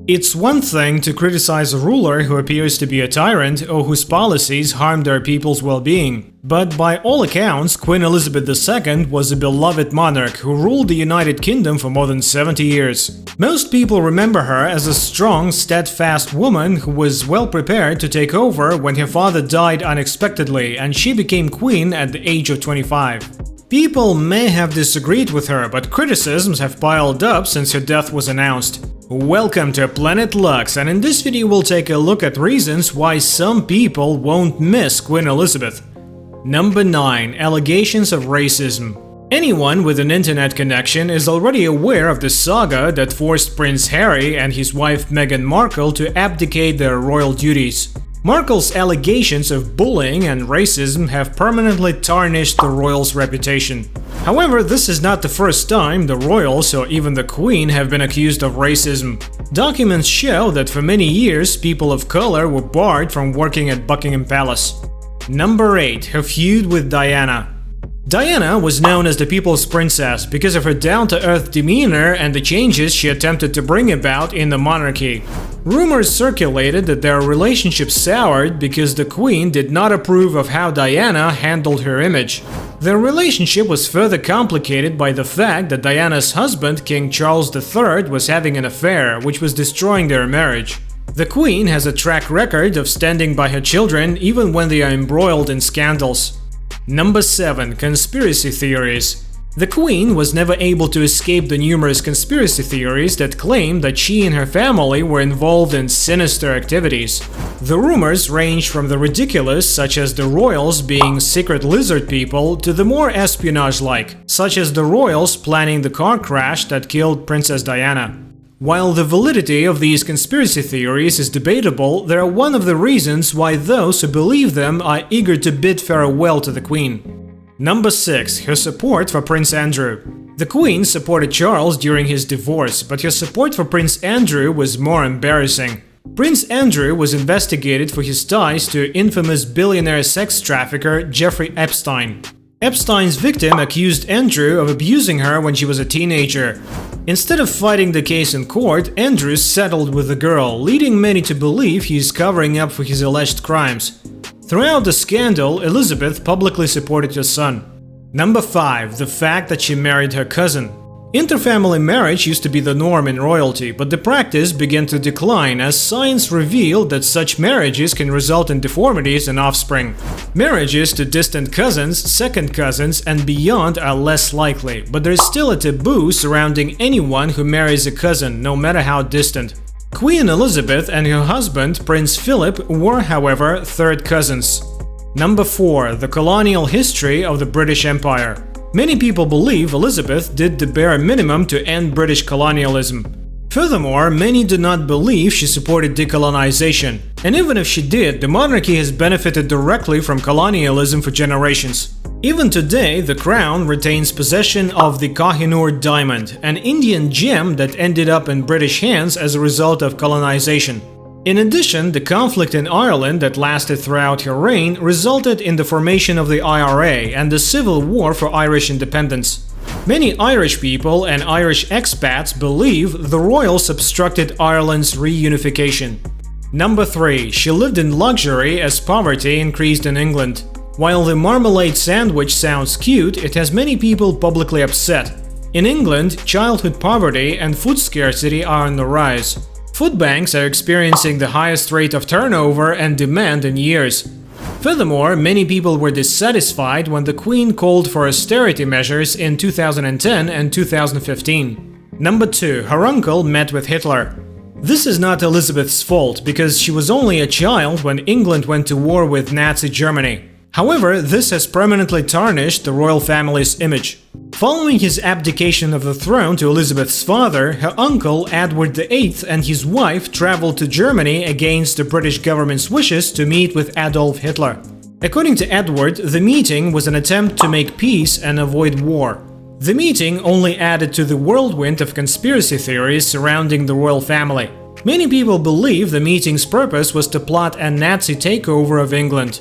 It's one thing to criticize a ruler who appears to be a tyrant or whose policies harm their people's well-being. But by all accounts, Queen Elizabeth II was a beloved monarch who ruled the United Kingdom for more than 70 years. Most people remember her as a strong, steadfast woman who was well prepared to take over when her father died unexpectedly and she became queen at the age of 25. People may have disagreed with her, but criticisms have piled up since her death was announced. Welcome to Planet Lux, and in this video we'll take a look at reasons why some people won't miss Queen Elizabeth. Number 9. Allegations of racism. Anyone with an internet connection is already aware of the saga that forced Prince Harry and his wife Meghan Markle to abdicate their royal duties. Markle's allegations of bullying and racism have permanently tarnished the royals' reputation. However, this is not the first time the royals or even the Queen have been accused of racism. Documents show that for many years, people of color were barred from working at Buckingham Palace. Number 8. Her feud with Diana. Diana was known as the People's Princess because of her down-to-earth demeanor and the changes she attempted to bring about in the monarchy. Rumors circulated that their relationship soured because the Queen did not approve of how Diana handled her image. Their relationship was further complicated by the fact that Diana's husband, King Charles III, was having an affair, which was destroying their marriage. The Queen has a track record of standing by her children even when they are embroiled in scandals. Number 7. Conspiracy theories. The Queen was never able to escape the numerous conspiracy theories that claim that she and her family were involved in sinister activities. The rumors range from the ridiculous, such as the royals being secret lizard people, to the more espionage-like, such as the royals planning the car crash that killed Princess Diana. While the validity of these conspiracy theories is debatable, they are one of the reasons why those who believe them are eager to bid farewell to the Queen. Number 6. Her support for Prince Andrew. The Queen supported Charles during his divorce, but her support for Prince Andrew was more embarrassing. Prince Andrew was investigated for his ties to infamous billionaire sex trafficker Jeffrey Epstein. Epstein's victim accused Andrew of abusing her when she was a teenager. Instead of fighting the case in court, Andrew settled with the girl, leading many to believe he is covering up for his alleged crimes. Throughout the scandal, Elizabeth publicly supported her son. Number 5. The fact that she married her cousin. Interfamily marriage used to be the norm in royalty, but the practice began to decline as science revealed that such marriages can result in deformities in offspring. Marriages to distant cousins, second cousins, and beyond are less likely, but there is still a taboo surrounding anyone who marries a cousin, no matter how distant. Queen Elizabeth and her husband, Prince Philip, were, however, third cousins. Number 4. The colonial history of the British Empire. Many people believe Elizabeth did the bare minimum to end British colonialism. Furthermore, many do not believe she supported decolonization. And even if she did, the monarchy has benefited directly from colonialism for generations. Even today, the crown retains possession of the Kohinoor diamond, an Indian gem that ended up in British hands as a result of colonization. In addition, the conflict in Ireland that lasted throughout her reign resulted in the formation of the IRA and the Civil War for Irish independence. Many Irish people and Irish expats believe the royals obstructed Ireland's reunification. Number 3. She lived in luxury as poverty increased in England. While the marmalade sandwich sounds cute, it has many people publicly upset. In England, childhood poverty and food scarcity are on the rise. Food banks are experiencing the highest rate of turnover and demand in years. Furthermore, many people were dissatisfied when the Queen called for austerity measures in 2010 and 2015. Number 2. Her uncle met with Hitler. This is not Elizabeth's fault, because she was only a child when England went to war with Nazi Germany. However, this has permanently tarnished the royal family's image. Following his abdication of the throne to Elizabeth's father, her uncle Edward VIII and his wife traveled to Germany against the British government's wishes to meet with Adolf Hitler. According to Edward, the meeting was an attempt to make peace and avoid war. The meeting only added to the whirlwind of conspiracy theories surrounding the royal family. Many people believe the meeting's purpose was to plot a Nazi takeover of England.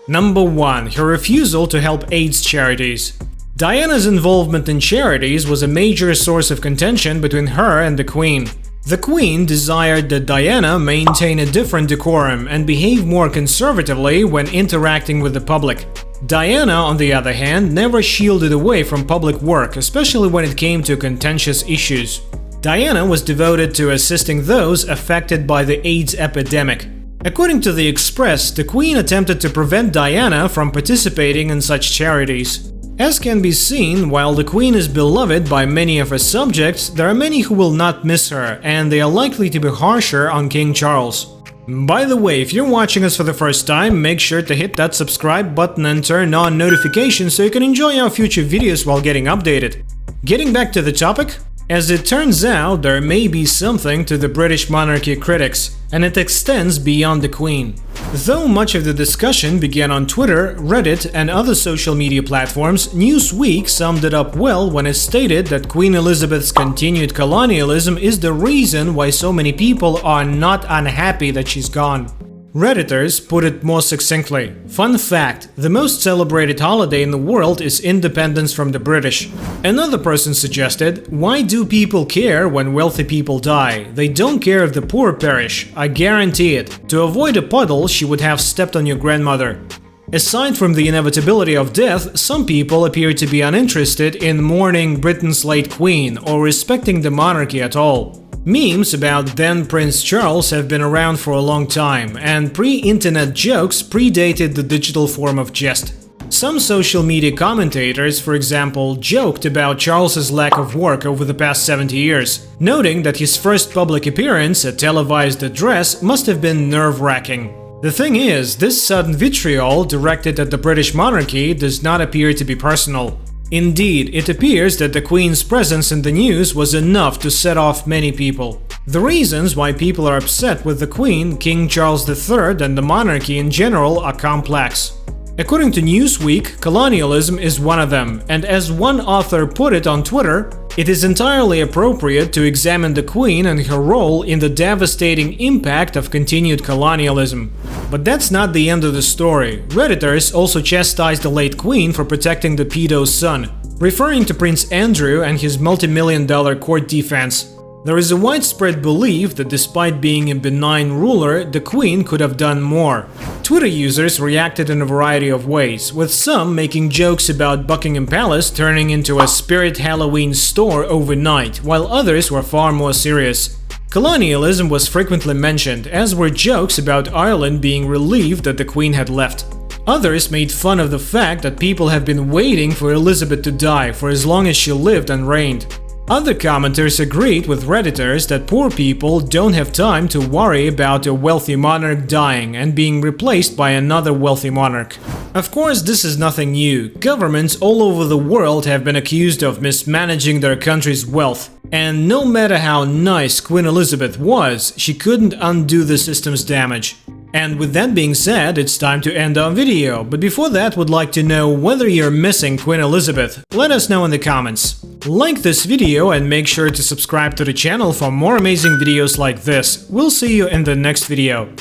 Number 1. Her refusal to help AIDS charities. Diana's involvement in charities was a major source of contention between her and the Queen. The Queen desired that Diana maintain a different decorum and behave more conservatively when interacting with the public. Diana, on the other hand, never shielded away from public work, especially when it came to contentious issues. Diana was devoted to assisting those affected by the AIDS epidemic. According to the Express, the Queen attempted to prevent Diana from participating in such charities. As can be seen, while the Queen is beloved by many of her subjects, there are many who will not miss her, and they are likely to be harsher on King Charles. By the way, if you're watching us for the first time, make sure to hit that subscribe button and turn on notifications so you can enjoy our future videos while getting updated. Getting back to the topic, as it turns out, there may be something to the British monarchy critics, and it extends beyond the Queen. Though much of the discussion began on Twitter, Reddit, and other social media platforms, Newsweek summed it up well when it stated that Queen Elizabeth's continued colonialism is the reason why so many people are not unhappy that she's gone. Redditors put it more succinctly. Fun fact, the most celebrated holiday in the world is independence from the British. Another person suggested, why do people care when wealthy people die? They don't care if the poor perish, I guarantee it. To avoid a puddle, she would have stepped on your grandmother. Aside from the inevitability of death, some people appear to be uninterested in mourning Britain's late queen or respecting the monarchy at all. Memes about then Prince Charles have been around for a long time, and pre-internet jokes predated the digital form of jest. Some social media commentators, for example, joked about Charles's lack of work over the past 70 years, noting that his first public appearance, a televised address, must have been nerve-wracking. The thing is, this sudden vitriol directed at the British monarchy does not appear to be personal. Indeed, it appears that the Queen's presence in the news was enough to set off many people. The reasons why people are upset with the Queen, King Charles III, and the monarchy in general are complex. According to Newsweek, colonialism is one of them, and as one author put it on Twitter, it is entirely appropriate to examine the Queen and her role in the devastating impact of continued colonialism. But that's not the end of the story. Redditors also chastised the late Queen for protecting the pedo's son, referring to Prince Andrew and his multi-million-dollar court defense. There is a widespread belief that despite being a benign ruler, the Queen could have done more. Twitter users reacted in a variety of ways, with some making jokes about Buckingham Palace turning into a spirit Halloween store overnight, while others were far more serious. Colonialism was frequently mentioned, as were jokes about Ireland being relieved that the Queen had left. Others made fun of the fact that people have been waiting for Elizabeth to die for as long as she lived and reigned. Other commenters agreed with Redditors that poor people don't have time to worry about a wealthy monarch dying and being replaced by another wealthy monarch. Of course, this is nothing new. Governments all over the world have been accused of mismanaging their country's wealth. And no matter how nice Queen Elizabeth was, she couldn't undo the system's damage. And with that being said, it's time to end our video, but before that, would like to know whether you're missing Queen Elizabeth. Let us know in the comments. Like this video and make sure to subscribe to the channel for more amazing videos like this. We'll see you in the next video.